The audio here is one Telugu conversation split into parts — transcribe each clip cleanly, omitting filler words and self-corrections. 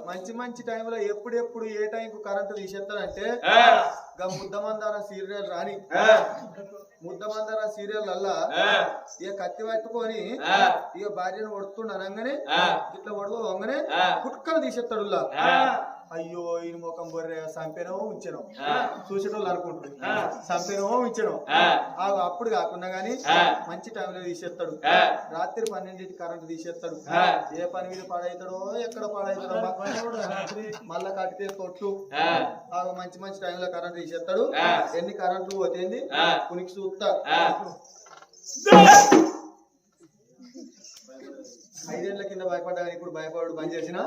మంచి మంచి టైంలో ఎప్పుడెప్పుడు ఏ టైంకు కరెంటు తీసేస్తానంటే ముద్దమందార సీరియల్ రాని ముద్దమందార సీరియల్ అల్లా ఇక కత్తి పట్టుకొని ఇక భార్యను ఒడుతుండ అనగానే ఇట్లా ఒడవ వంగనే కుక్కలు తీసేస్తాడు. అయ్యో ఈయన ముఖం బొర్రె సంపేనో ఉంచను చూసేటోళ్ళు అనుకుంటుంది సంపేనో ఉంచను అప్పుడు కాకుండా గాని మంచి టైంలో తీసేస్తాడు. రాత్రి 12కి కరెంటు తీసేస్తాడు. ఏ పని మీద పాడవుతాడో ఎక్కడ పాడవుతాడో మళ్ళా కట్టితే కొట్లు మంచి మంచి టైంలో కరెంటు తీసేస్తాడు. ఎన్ని కరెంట్లు పోతేంది కునికి చూస్తా 5 ఏళ్ల కింద భయపడ్డా ఇప్పుడు భయపడు బంద్ చేసిన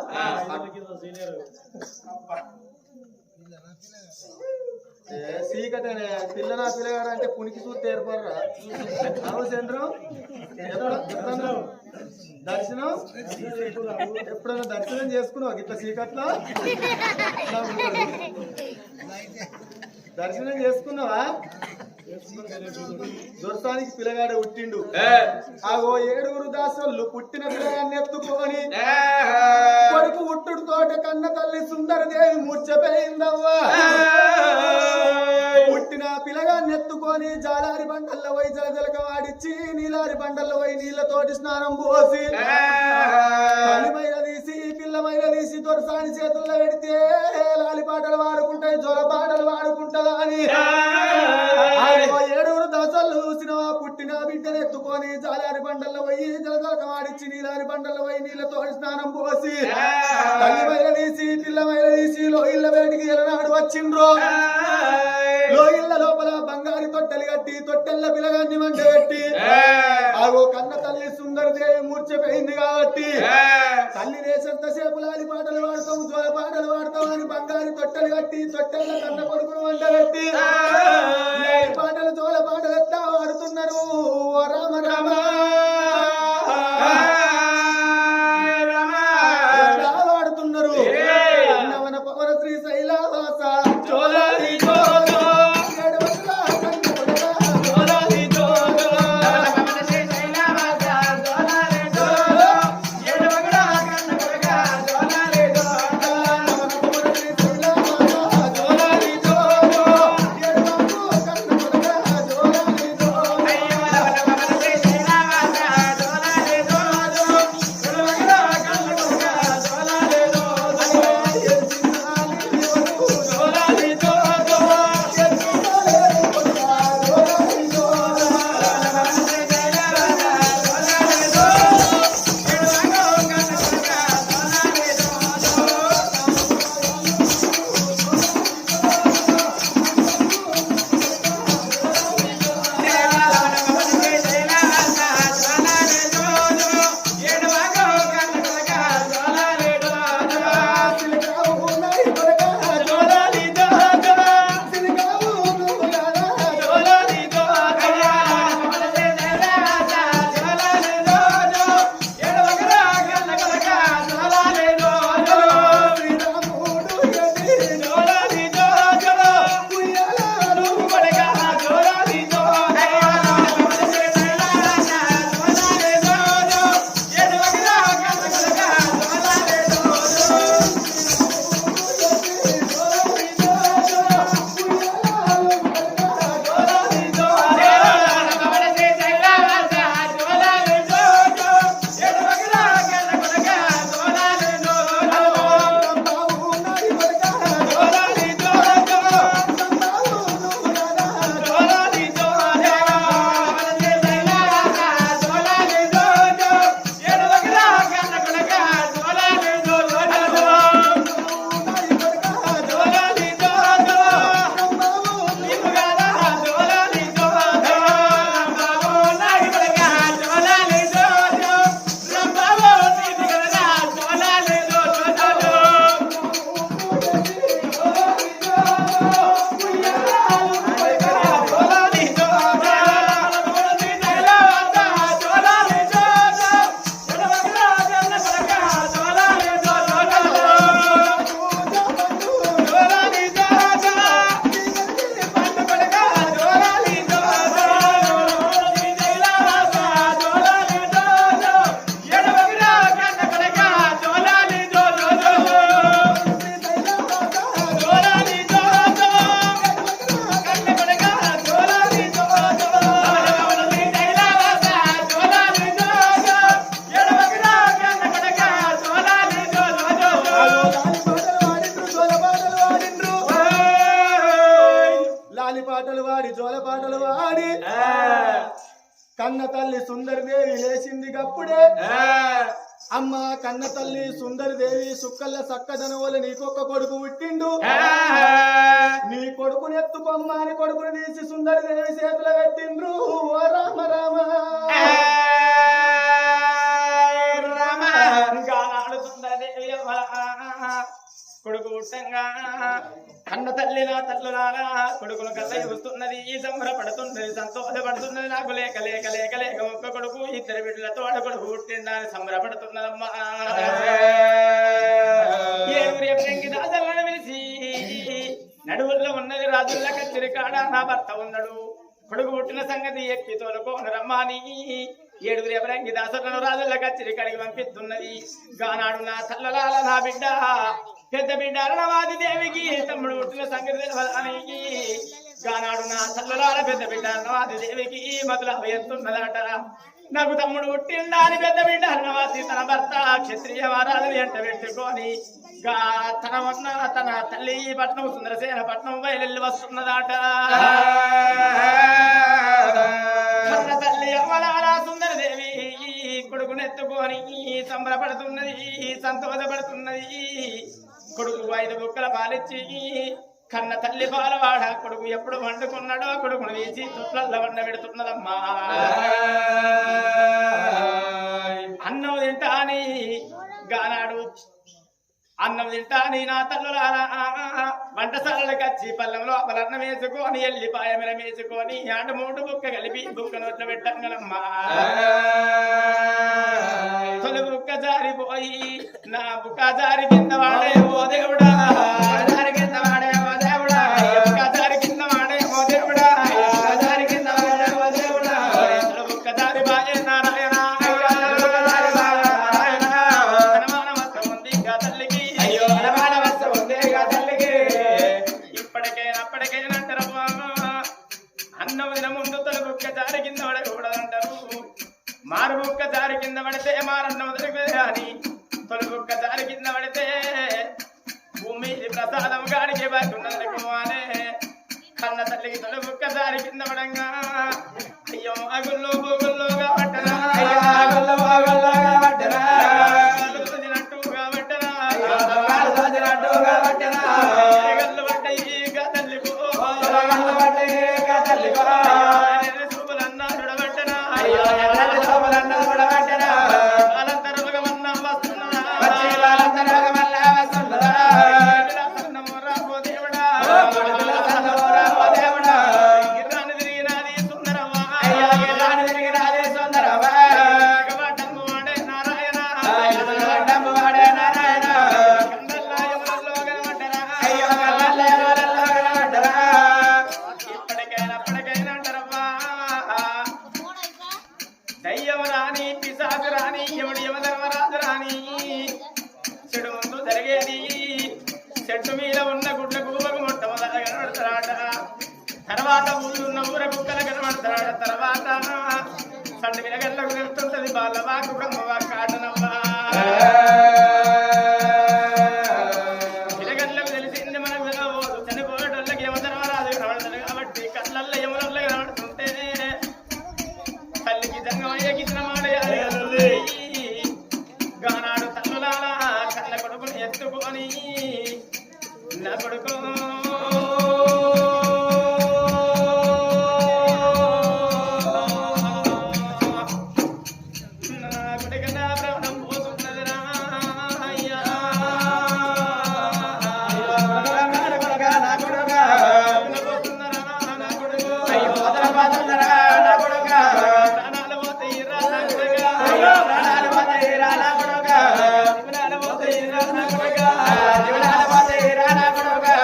సీకటనే పిల్లనా పిల్లగాడు అంటే పునికి చూస్తే ఏర్పడరా చంద్రం దర్శనం ఎప్పుడైనా దర్శనం చేసుకున్నావు ఇట్లా సీకట్లో దర్శనం చేసుకున్నావా? దొరసానికి పిల్లగాడు పుట్టిండు. ఆగో 7 దాసోళ్ళు పుట్టిన పిల్లగాన్ని ఎత్తుకొని కొడుకు ఉట్టుడు తోట కన్న తల్లి సుందరదేవి మూర్చపోయిందవ్వా. పుట్టిన పిల్లగాన్ని ఎత్తుకొని జాలారి బండల్లో పోయి జలజలక వాడిచ్చి నీలారి బండల్లో పోయి నీళ్లతోటి స్నానం పోసి తల్లి మైల తీసి పిల్ల మైల తీసి దొరసాని చేతుల్లో పెడితే లాలి పాటలు వాడుకుంటాయి జొల పాటలు వాడుకుంటదా అని 7 దశలు చూసినవా. పుట్టిన బిడ్డను ఎత్తుకొని జాలారి బండల్లో పోయి జలజలక వాడిచ్చి నీలారి బండల్లో పోయి నీళ్లతోటి స్నానం పోసి తల్లి మైల తీసి పిల్ల మైల తీసి లోయిళ్ళ వేడికి ఎలనాడు వచ్చిండ్రో. లోయిళ్ళ లోపల బంగారు తొట్టెలు కట్టి తొట్టెల్ల పిల్లగాన్ని మంట పెట్టి ఆగో కన్న తల్లి సుందరదేవి మూర్చపోయింది కాబట్టి తల్లి రేసంతసేపు లాలి పాటలు వాడతాం జోల పాటలు వాడతాం అని బంగారు తొట్టెలు కట్టి తొట్టెల్ల కన్న కొడుకును వంట పెట్టి పాటలు జోల పాటలు ఎట్లా వాడుతున్నారు. రామ రామ ఎట్లా వాడుతున్నారు. నవన పవన శ్రీ శైలవాస చోళాది కన్న తల్లి సుందరిదేవి లేచింది గప్పుడే అమ్మ కన్న తల్లి సుందరిదేవి సుక్కల్ల సక్కదనవోలు నీకొక్క కొడుకు పుట్టిండు నీ కొడుకుని ఎత్తుకొమ్మ అని కొడుకుని తీసి సుందరిదేవి చేతులు పెట్టిండ్రు ఓ రామ రామ కొడుకు పుట్టంగా కన్న తల్లి నా తల్లులారా కొడుకును కళ్ళ చూస్తున్నది సంబరపడుతున్నది సంతోషపడుతున్నది నాకు లేక లేక లేక లేక ఒక్క కొడుకు ఇద్దరు బిడ్డలతో కొడుకు పుట్టిందని సంబరపడుతున్నదమ్మా దాసలను పిలిచి నడువుల్లో ఉన్నది రాజుల కచ్చిరి కాడ నా భర్త ఉన్నాడు కొడుకు పుట్టిన సంగతి ఎక్కి తోలుకోను రమ్మని ఏడుగురు ఎబరంగి దాసలను రాజుల కచ్చిరి కడిగి పంపిస్తున్నది గానాడు నా తల్లలాల నా బిడ్డ పెద్ద బిడ్డ అరుణవాది దేవికి తమ్ముడు పుట్టిన సంగతి తెలవదానికి గానాడు నా తల్లలాల పెద్ద బిడ్డ అరుణవాది దేవికి మధుల ఎత్తున్నదట నాకు తమ్ముడు పుట్టిండా అని పెద్ద బిడ్డ అరుణవాది తన భర్త క్షత్రియ వారాలు ఎంట పెట్టుకొని తన తల్లి పట్నం సుందరసేన పట్నం బయలు వస్తున్నదట తల్లి అమలాల సుందరదేవి కొడుకునెత్తుకొని సంబరపడుతున్నది సంతోషపడుతున్నది కొడుకు 5 బుక్కల పాలిచ్చి కన్న తల్లి పాలవాడ కొడుకు ఎప్పుడు వండుకున్నాడో కొడుకును వేసి చుట్లల్ల వండ పెడుతున్నదమ్మా అన్నం తింటా అని గానాడు అన్నం తింటా నీ నా తల్లులారా వంటశాలకు వచ్చి పల్లెంలో అన్నం వేసుకొని ఎల్లిపాయ మీద వేసుకొని ఆట 3 బుక్క కలిపి బుక్క నోట్లో పెట్టంగలమ్మా తొలి బుక్క జారిపోయి నా బుక్క జారి కింద వాడే ఓ దేవుడా జారి కింద వాడే ఓ దేవుడా బుక్క జారి కింద వాడే ఓ దేవుడా జారి కింద వాడే ఓ దేవుడా బుక్క జారి బాయే నారాయణ మారు బుక్క దారి కింద పడితే మారన్న వదిలిపోయి అని తొలి బుక్క దారి కింద పడితే భూమి ప్రసాదం గాడికి బాగున్నదనుకోవాలే కన్న తల్లికి తొలి బుక్క దారి కింద పడంగా అయ్యో అగుల్లో బోగుల్లో కాబట్టరా గల్లు పడ్డాయి తల్లికో దయ్యమరాని పిశాచురాని యముడు యమధర్మరాజు రాని చెడు ముందు జరిగేది చెట్టు మీద ఉన్న గుడ్ల గూబకు మొట్టమొదట కనబడతాడ తర్వాత ఊరున్న ఊర కుక్కల కనబడతాడ తర్వాత సండి విలగల్లకు వెళ్తుంటది బాలవాకు బ్రహ్మవాకు ఆటనవ్వా విలగల్లకు తెలిసింది మనకు విలవోదు చనిపోయేటోళ్ళకి యమధర్మరాజు కనబడతాడు కాబట్టి కళ్ళల్లో యములల్లో కనబడుతుంటే తల్లికి జంగమయ్యకి మాడయాలి గానాడు తల్లులాల కళ్ళ కొడుకుని ఎత్తుకొని నా కొడుకు నా కొడుకు నా ప్రాణం పోతున్నదిరా అయ్యా జీవనాల పోతే రానా కొడుగా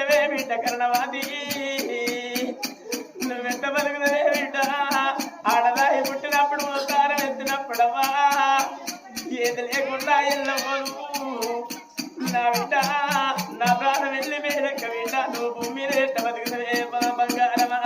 బతుకుతున్నవే బిడ్డ కరణవాది నువ్వెంత బతుకుతున్నవే బిడ్డ ఆడదాయి పుట్టినప్పుడు మోసారం ఎత్తినప్పుడవా ఏది లేకుండా ఎల్లవోదు నా బిడ్డ నా ప్రాణం వెళ్ళి మేలెక్క బిడ్డ నువ్వు భూమి మీద ఎట్ట బతుకుతున్నవే బంగారమా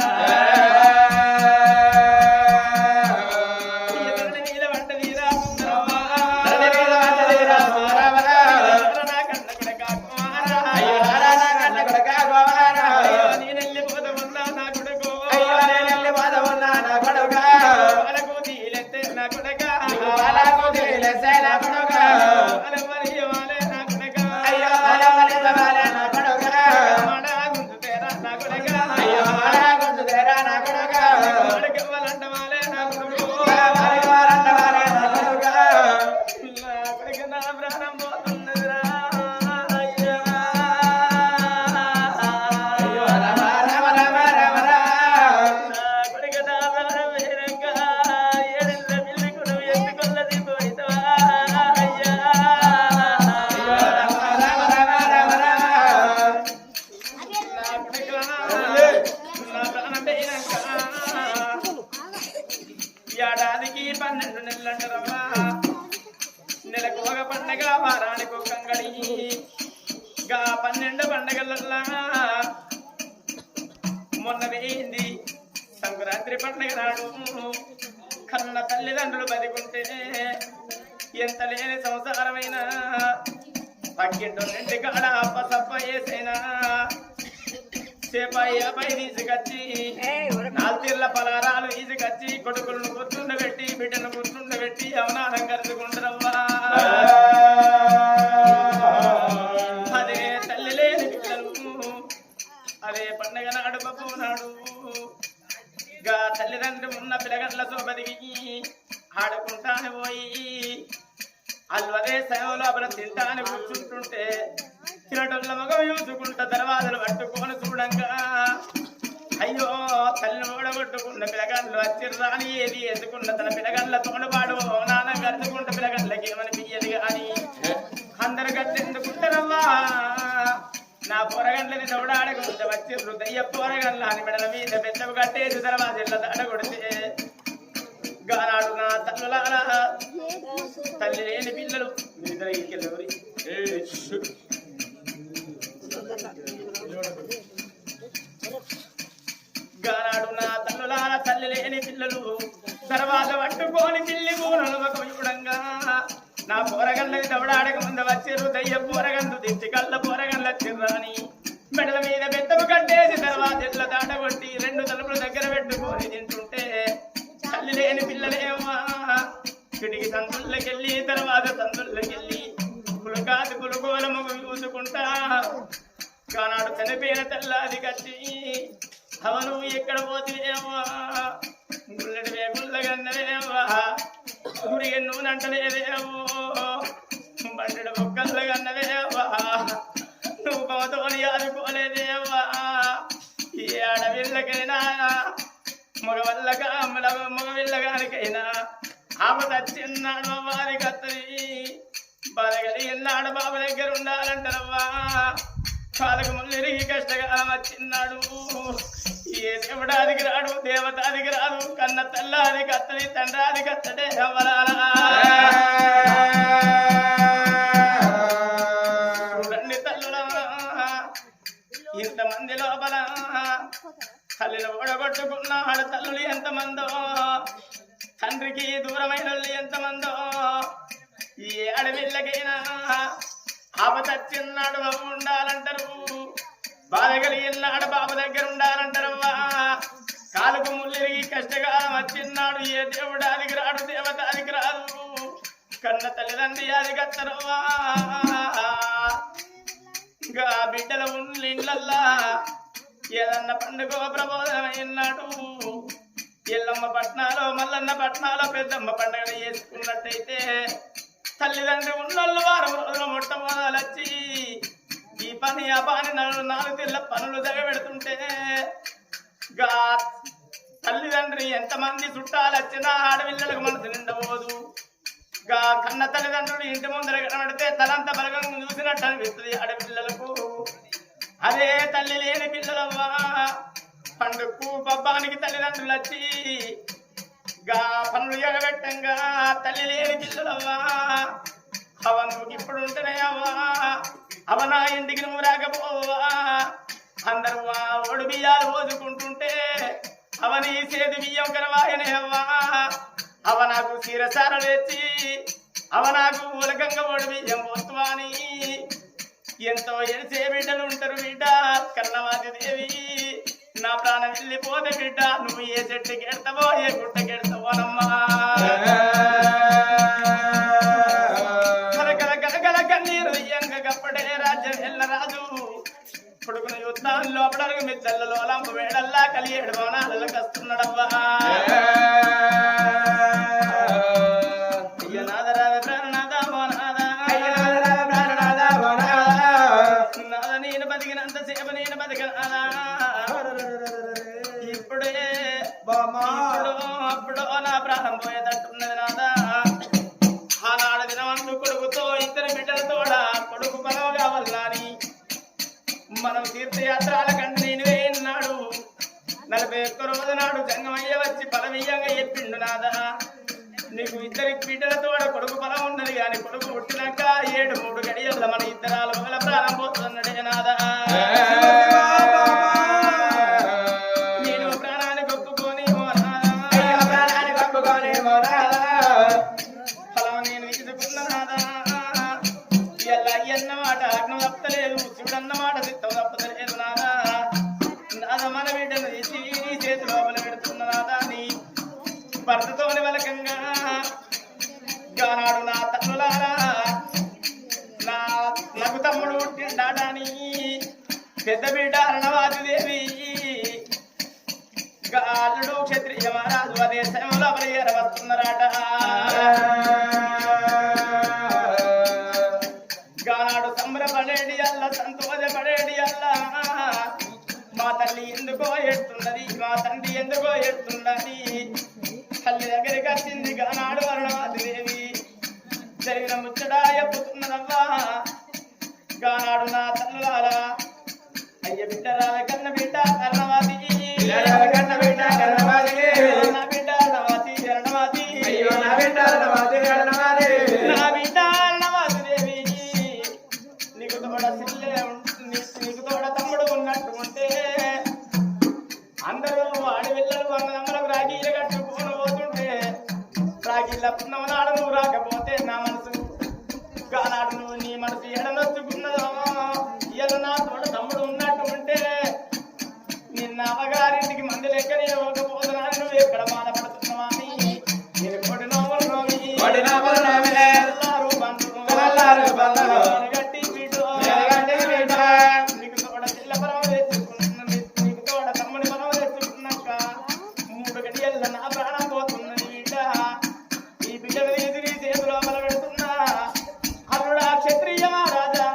ఏడాదికి 12 నెలలంటారమ్మా నెలకు ఒక పండగ వారానికి ఒక కంగడి గా 12 పండగలల్లా మొన్న వేయింది సంక్రాంతి పండగ నాడు కన్న తల్లిదండ్రులు బతికుంటే ఎంత లేని సంసారమైన పక్కింటి కాడ అప్పసప్ప వేసైనా సేపై తీసుకొచ్చి 4 తీర్ల పలారాలు తీసుకొచ్చి కొడుకులను గుర్తుండబెట్టి బిడ్డను గుర్తుండబెట్టి అవనానం కలుసుకుంటారవ్వా అదే తల్లి లేని పిల్లలు అదే పండగ నాడు పప్పు నాడు గా తల్లిదండ్రి ఉన్న పిల్లగండ్లతో బతికి ఆడుకుంటాను పోయి వాళ్ళు అదే సమయంలో అప్పుడు తింటాను కూర్చుంటుంటే తినటంలో మగ చూసుకుంటా దర్వాజలు పట్టుకొని చూడంగా అయ్యో తల్లిని ఓడగొట్టుకున్న పిల్లగాళ్ళు అచ్చిర్రాని ఏది ఎత్తుకున్న తన పిల్లగాళ్ళ తోడుపాడు నాన్న గడుచుకుంట పిల్లగాళ్ళకి ఏమని పియ్యదు కానీ అందరు గట్టెందుకుంటారమ్మా నా పొరగండ్లని దౌడాడకుంటే వచ్చిర్రు దయ్య పొరగండ్ల అని మెడల మీద పెద్దవి కట్టేసి దర్వాజల దాడ కొడితే గానాడు నా తల్లులారా తల్లి లేని పిల్లలు ఇద్దరు ఇంకెళ్ళి గానాడు నా తల్లులారా తల్లి లేని పిల్లలు తర్వాత పట్టుకొని పిల్లి కూనలు ఒక చూడంగా నా పోరగండ్లని దవడాడక ముందు వచ్చిర్రు దయ్య పోరగండ్లు దించి కళ్ళ పోరగండ్ల చిర్రాని మెడల మీద బెత్తము కట్టేసి తర్వాత ఎట్ల దాటగొట్టి 2 తలుపులు దగ్గర పెట్టుకొని తింటుంటే తల్లి లేని పిల్లలేమా కిటికి సందుల్లోకెళ్ళి తర్వాత సందుల్లోకెళ్ళి పులకాది పులుకోల మొగ్గు చూసుకుంటా కానాడు చనిపోయిన తెల్లాది కట్టి అవను ఎక్కడ పోతేవా గుల్లడి వేగుల్లగన్నవేవా గుడిగ నూనంటలేదేవో బండెడ బొక్కల్లగన్నవేవా నువ్వు కోతోని ఆదుకోలేదేవా ఈ ఆడవిల్లకైనా మగవిల్లగానికైనా ఆపదచ్చిన్నాడు వారి కత్తరి బాధగలి ఎన్నాడు బాబు దగ్గర ఉండాలంటారవ్వా కాలకు ముళ్ళిరిగి కష్టకాలం వచ్చిన్నాడు ఏ దేవుడాదికి రాడు దేవతాదికి రాదు కన్న తల్లాది కత్తని తండ్రాది కత్తడే అవ్వరాలా చూడండి తల్లుల ఇంతమంది లోపల తల్లిని ఓడగొట్టుకున్న ఆడతల్లులు ఎంతమందో తండ్రికి దూరమైన ఎంతమందో ఈ అడవిళ్ళకైనా ఆపదచ్చిన్నాడు బాబు ఉండాలంటారు బాధ కలిగినాడు బాబు దగ్గర ఉండాలంటారవ్వా కాలుకు ముళ్ళిరిగి కష్టకాలం వచ్చిన్నాడు ఏ దేవుడు అదికి రాడు దేవత అదికి రాదు కన్న తల్లిదండ్రి అది కత్తరవ్వా ఇంకా బిడ్డల ఉండి ఇళ్ళల్లా ఏదన్న పండుగ ప్రబోధమైనాడు ఎల్లమ్మ పట్నాలో మల్లన్న పట్నాలో పెద్దమ్మ పండుగ చేసుకున్నట్టయితే తల్లిదండ్రి ఉన్నోళ్ళు 4 రోజులు మొట్టమొదలొచ్చి ఈ పని ఆ పని 4 తెల్ల పనులు జగబెడుతుంటే గా తల్లిదండ్రి ఎంతమంది చుట్టాలు వచ్చినా ఆడపిల్లలకు మనసు నిండబోదు గా కన్న తల్లిదండ్రులు ఇంటి ముందర కనబడితే తలంత బలగం చూసినట్టు అనిపిస్తుంది ఆడపిల్లలకు అదే తల్లి లేని పిల్లలవ్వా పండుగకు పబ్బానికి తల్లిదండ్రులు వచ్చి గా పనులు ఎగబెట్టంగా తల్లి లేని పిల్లలవ్వా అవ నువ్వు ఇప్పుడు ఉంటేనే అవ్వా అవ నా ఇంటికి నువ్వు రాకపోవా అందరూ ఒడు బియ్యాలు పోసుకుంటుంటే అవని చేతి బియ్యం కరవాయనే అవ్వా అవ నాకు శిరసార తెచ్చి అవ నాకు ఉలకంగా ఒడు బియ్యం పోతువా అని ఎంతో ఎడిసే బిడ్డలు ఉంటారు బిడ్డ కన్నవాది దేవి నా ప్రాణం వెళ్ళిపోతే బిడ్డ నువ్వు ఏ చెట్టుకి ఎడతావో ఏ గుట్టకి ఎడతావోనమ్మా కలకల కలకల కన్నీరు ఇయ్యంగా గప్పడే రాజ్యం ఎల్ల రాజు కొడుకున యుద్ధాలు లోపడలకు మిద్దల్లో లంప వేడల్లా కలియేడు భవనాలలో కస్తున్నాడవ్వా అయ్య నాదరాద ప్రాణనాద మోనాద నాద నేను బతికినంత సేపు నేను బతికనా ఇప్పుడే అప్పుడో నా ప్రాణం పోయేటట్టున్నది నాదా ఆనాడు దినమందు కొడుకుతో ఇద్దరు బిడ్డలతోడ కొడుకు పదవ కావాలని మనం తీర్థయాత్రల కంటే నేను వేయన్నాడు 41 రోజు నాడు జంగమయ్య వచ్చి బలమయ్యంగా చెప్పిండు నాదా నీకు ఇద్దరికి బిడ్డలతోడ కొడుకు బలం ఉన్నది కానీ కొడుకు పుట్టినాక 7-3 గడియల్లో మన ఇద్దరాలు ఒకల ప్రాణం పోతుందన్నాడే నాదా నేను ప్రాణాన్ని గొప్పుకొని ఫలం నేను తీసుకున్న నాదా ఇలా అన్నమాట అగ్నం తప్పలేదు శివుడు అన్నమాట చిత్తం తప్పలేదు నాదా నాద మన బిడ్డను తీసి నీ చేతి లోపల పెడుతున్న నాదా నీ భర్తతోని వలకంగా గానాడు నా తమ్ములారా నాకు తమ్ముడు పుట్టిండాడని పెద్ద బిడ్డ అరణవాది దేవి గాలుడు క్షత్రియ మహారాజు అదే సమయంలో బలియర వస్తున్నారట గానాడు సంబరపడేడి అల్ల సంతోషపడేడి అల్ల మా తల్లి ఎందుకో ఎడుతున్నది మా తండ్రి ఎందుకో ఎడుతున్నది తల్లి దగ్గరికి వచ్చింది గానాడు అరుణవాది దేవి జరిగిన ముచ్చడా ఎప్పుతున్నదవ్వా గానాడు నా తల్లులారా అయ్య బిడ్డరాల కన్న బిడ్డ అరుణవాది కన్న బిడ్డ అరుణవాది నా బిడ్డ అరుణవాది అరుణవాది అయ్యో నా బిడ్డ అరుణవాది అరుణవాది నా బిడ్డ అరుణవాది దేవి నీకు తోడ సిల్లే నీకు తోడ తమ్ముడు ఉన్నట్టు ఉంటే అందరూ ఆడపిల్లలు అన్నదమ్మలకు రాఖీలు కట్టుకొని పోతుంటే రాఖీల పున్నమ నాడు నువ్వు రాకపోతే నా మనసు గానాడు నువ్వు నీ మనసు ఎడనొచ్చుకున్నదో ఇలా నా తోడ తమ్ముడు ఉన్నట్టు ఉంటే నిన్న అమ్మగారింటికి మంది లెక్క నేను ఇవ్వకపోతున్నాను నువ్వు ఎక్కడ బాధపడుతున్నావా అని నేను కొడి నోములు నోమి గట్టి నీకు తోడ చిల్ల పరమ తెచ్చుకున్నా నీకు తోడ తమ్ముని పరమ తెచ్చుకున్నాక 3 గడియల్లో నా ప్రాణం పోతున్నది బిడ్డ ఈ బిడ్డను తీసి నీ చేతిలో బలపెడుతున్నా అల్లుడా క్షత్రియ రాజా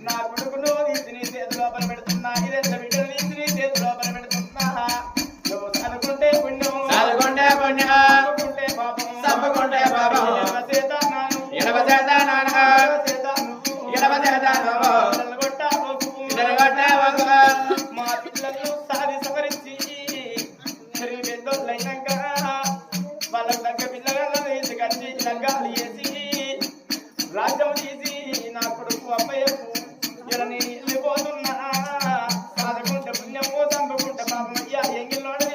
నా కొడుకును తీసి నీ చేతిలో బలపెడుతున్నా ఇదెంత బిడ్డను తీసి నీ చేతిలో బలపెడుతున్నా నువ్వు అనుకుంటే పుణ్యం అనుకుంటే పాపం మా పిల్లలు సాది సవరించి తిరిగి పెద్దోళ్ళైనాక వాళ్ళకు తగ్గ పిల్లలను తీసుకొచ్చి లంగాలు వేసి రాజ్యం తీసి నా కొడుకు అప్పయ్యకు ఇలా నేను వెళ్ళిపోతున్నా సాదుకుంటే పుణ్యము చంపుకుంటే పాపం అయ్యా ఎంగిల్లోనే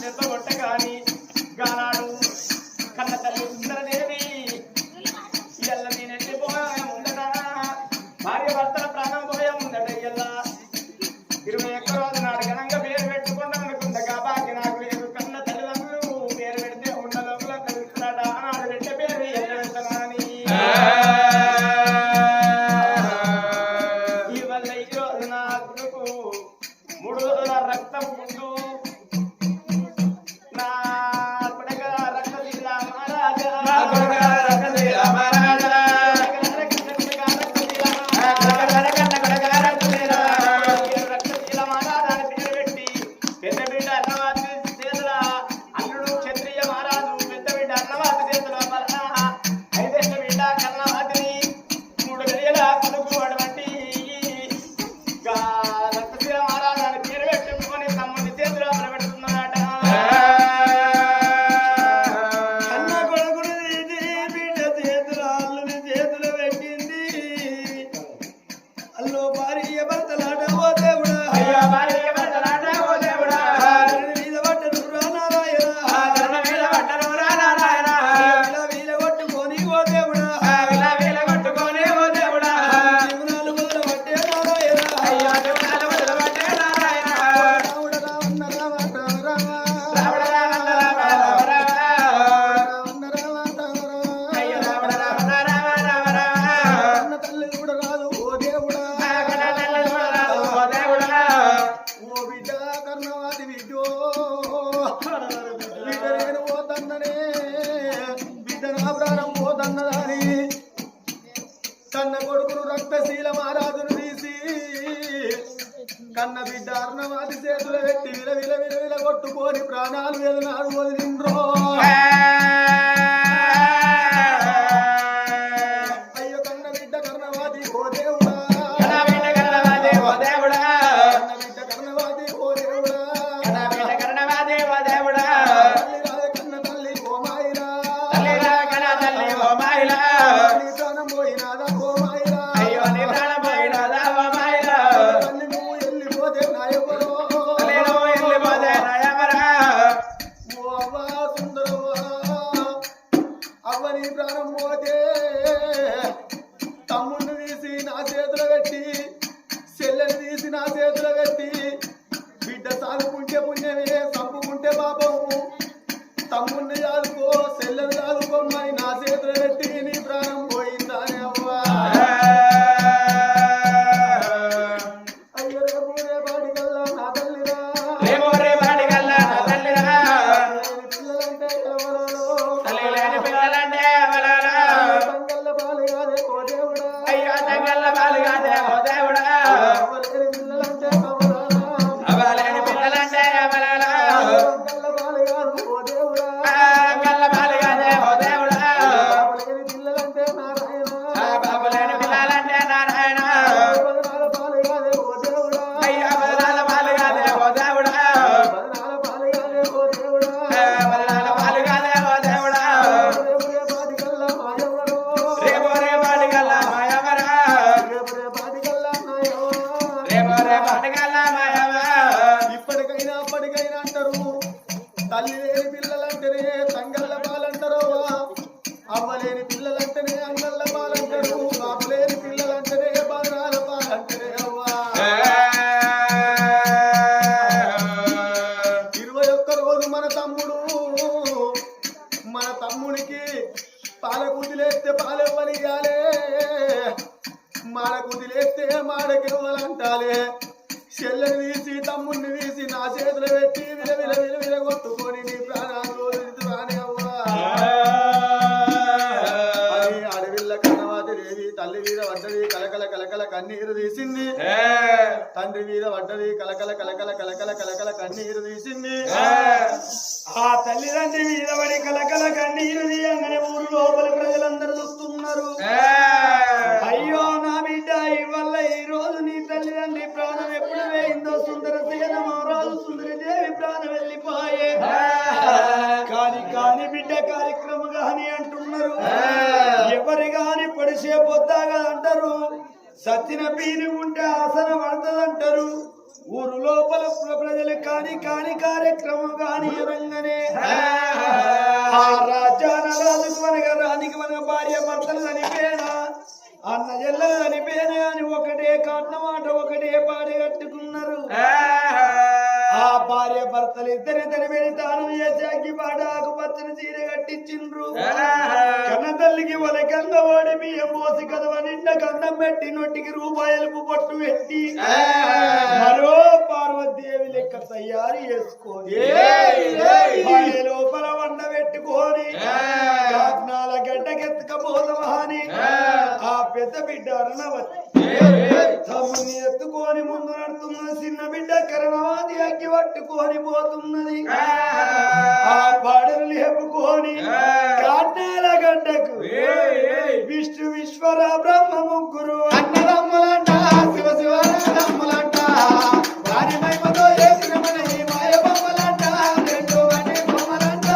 దెబ్బ కొట్ట కానీ గానాడు కన్న తల్లి సుందరదేవి ఇలా నేను వెళ్ళిపోయా ముందట భార్య భర్తల ప్రాణం పోయా ముందట ఇలా 21 కన్న బిడ్డ అర్ణవాది చేతులు పెట్టి విల విల విల విల కొట్టుకొని ప్రాణాలు ఎదునాడు వదిలిండ్రో అయ్యో కన్న బిడ్డ కర్ణవాది ఓ దేవుడా కన్న బిడ్డ కర్ణవాది ఓ దేవుడా కన్న తల్లి ఓ మాయిరా నీ ప్రాణం పోయినాదా ఓ మాయిరా తల్లి నువ్వు వెళ్ళిపోతే నాయకుడు ఓ అవ్వా సుందరవ్వా అవ్వ నీ ప్రాణం పోతే తమ్ముడిని తీసి నా చేతులు పెట్టి చెల్లెని తీసి నా చేతులు పెట్టి బిడ్డ సాగుకుంటే పుణ్యమే సంపుకుంటే పాపము తమ్ముడిని చాదుకో చెల్లెని చాదుకోమని నా చేతులు పెట్టి నీ ప్రాణం పోయిందానే అవ్వా అయ్యో రేపు రేపాటికల్లా నా తల్లిరా పిల్లలంటే తంగల్ల పాలు కాదే ఓ దేవుడా అవ్వలేని పిల్లలంటే కవరాలా తంగల్ల పాలు కాదు ఓ దేవుడా అవ్వలేని పిల్లలంటే నారాయణ బదనాల పాలు కాదే ఓ దేవుడా బదనాల పాలు కాదే ఓ దేవుడా రేపు రేపాటికల్లా మాయవ్వరో రేపు రేపాటికల్లా నాయవ్వ ఇప్పటికైనా అప్పటికైనా అంటారు తల్లి లేని పిల్లలంటేనే తంగళ్ళ పాలంటారు అవ్వలేని పిల్లలంటేనే అంగళ్ళ పాలంటారు బాబు లేని పిల్లలంటేనే బదనాల పాలంటారే అవ్వా 21 రోజు మన తమ్ముడికి పాల కుదిలేస్తే పాలెవ్వనియాలే మాడ కుదిలేస్తే మాడకెవ్వలంటాలే చెల్లెని తీసి తమ్ముడిని తీసి నా చేతులు పెట్టి విల విల విల విల కొట్టుకొని నీ ప్రాణాలు వదిలించురాని అవ్వా అని అడవిల్ల కన్నవాతి దేవి తల్లి మీద పడ్డది కలకల కలకల కన్నీరు తీసింది తండ్రి మీద పడ్డది కలకల కలకల కలకల కలకల కన్నీరు తీసింది ఆ తల్లిదండ్రి మీద పడి కలకల కన్నీరు తీయంగానే ఊరు లోపలి ప్రజలందరూ చూస్తున్నారు. అయ్యో నా బిడ్డ ఇవల్ల ఈ రోజు నీ తల్లిదండ్రి ప్రాణం ఎప్పుడు వేయిందో సుందర సేన మహారాజు సుందరదేవి ప్రాణం వెళ్ళిపోయే కాని బిడ్డ కార్యక్రమం గాని అంటున్నారు. ఎవరి గాని పొడిసే పొద్దాగా అంటారు. సత్తిన పీని ఉంటే ఆసన పడుతుందంటారు. ఊరు లోపల ప్రజలు కాని కార్యక్రమం కాని రంగనే రాజ్యానికి మనగా రానికి మన భార్య భర్తలు చనిపోయినా అన్న జల్లలు చనిపోయినా అని ఒకటే కన్నమాట ఒకటే పాడి కట్టుకున్నారు. ఆ భార్య భర్తలు ఇద్దరిద్దరి పెడతాను చేసి పాడాకు పచ్చని చీర కట్టించిండ్రు. కన్న తల్లికి వలకంగా ఓడి బియ్యం పోసి కదవ నిండా కన్నం పెట్టి నొట్టికి రూపాయలు పొట్టు పెట్టి మరో పార్వతీదేవి లెక్క తయారు చేసుకొని లోపల వండ పెట్టుకొని కాట్నాల గడ్డకెత్తుకపోదమా అని ఆ పెద్ద బిడ్డ అరుణవతి తమ్ముని ఎత్తుకొని ముందు నడుతున్న చిన్న బిడ్డ కరణవాది అగ్గి పట్టుకొని పోతున్నది. ఆ పాడలు లేపుకొని కాట్నాల గడ్డకు విష్ణు విశ్వర బ్రహ్మ ముగ్గురు అన్నదమ్ములంట శివ శివరమ్ములంట వారి మహిమతో చేసిన మన ఈ మాయ బొమ్మలంట రెండు వాటి బొమ్మలంట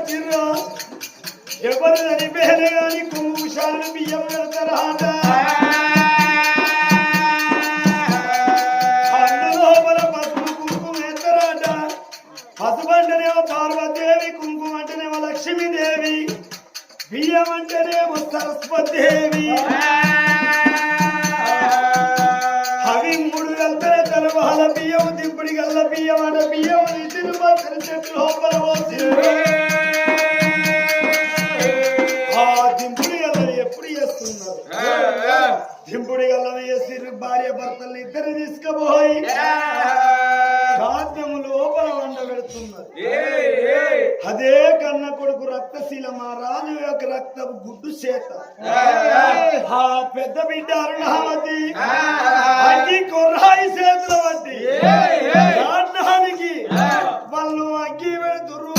వచ్చిర్రో ఎవరు చనిపోయిన గాని కుంగు శాలు బియ్యం పెడతారాట అందులోపల పసుపు కుంకుమ వేస్తారాట పసుపు అంటేనేమో పార్వతీదేవి కుంకుమ అంటేనేమో లక్ష్మీదేవి బియ్యం అంటేనేమో సరస్వతీదేవి అవి మూడు కలిపిన తలవాల బియ్యం దింపుడి గల్ల బియ్యం అట బియ్యం తీసిన పక్కన చెట్టు లోపల పోసి ఆ దింపుడి గల్ల ఎప్పుడు చేస్తున్నారు దింపుడి గల్ల వేసి భార్య భర్తలు ఇద్దరు తీసుకుపోయి కాద్యము లోపల వండ పెడుతున్నారు అదే కన్న కొడుకు రక్తశీల మా రాజు యొక్క రక్తపు గుడ్డు చేత ఆ పెద్ద బిడ్డ అరుణావతి అగ్గి కొర్రాయి చేతుల వంటి రాజ్యానికి వాళ్ళు అగ్గి పెడుతురు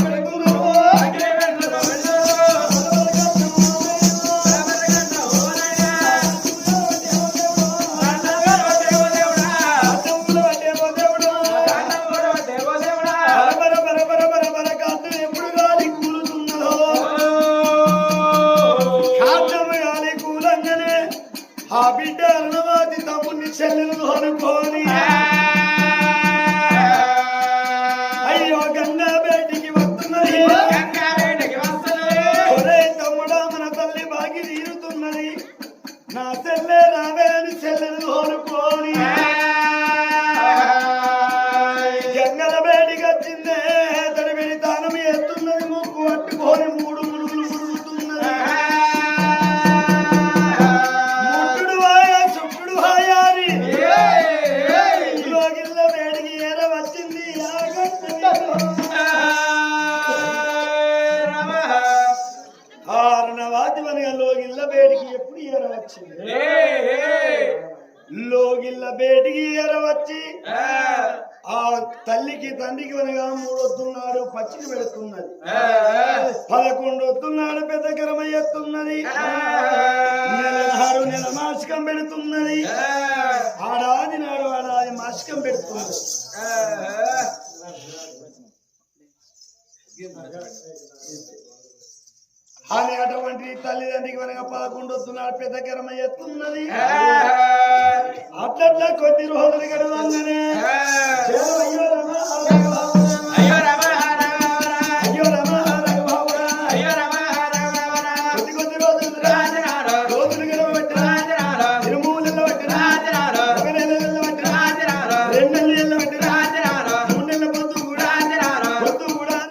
ఆ బిడ్డ అరుణవాది తమ్ముని చెల్లెలను అనుకోని అయ్యో గంగా బయటికి వస్తున్నది ఒరే తమ్ముడా మన తల్లి బాగి తీరుతున్నది నా చెల్లె రావే అని చెల్లెలను అనుకోని గంగల బయటికి వచ్చిందే తడివిడి తానం ఎత్తున్నది ముక్కు పట్టుకొని మూడు మునుగులు మురుగుతున్నది లోగిల్ల బేటికి ఎరవచ్చి ఆ తల్లికి తండ్రికి అనగా 3 వస్తున్నాడు పచ్చిని పెడుతున్నది 11 వస్తున్నాడు పెద్ద గరమయ్యతున్నది నెల మాసికం పెడుతున్నది ఆడాది నాడు ఆడాది మాసికం పెడుతున్నది అని అటువంటి తల్లిదండ్రికి మనగా 11 వస్తున్నాడు పెద్ద గరమయ్యతున్నది అట్లా కొద్ది రోజులు గడవంగానే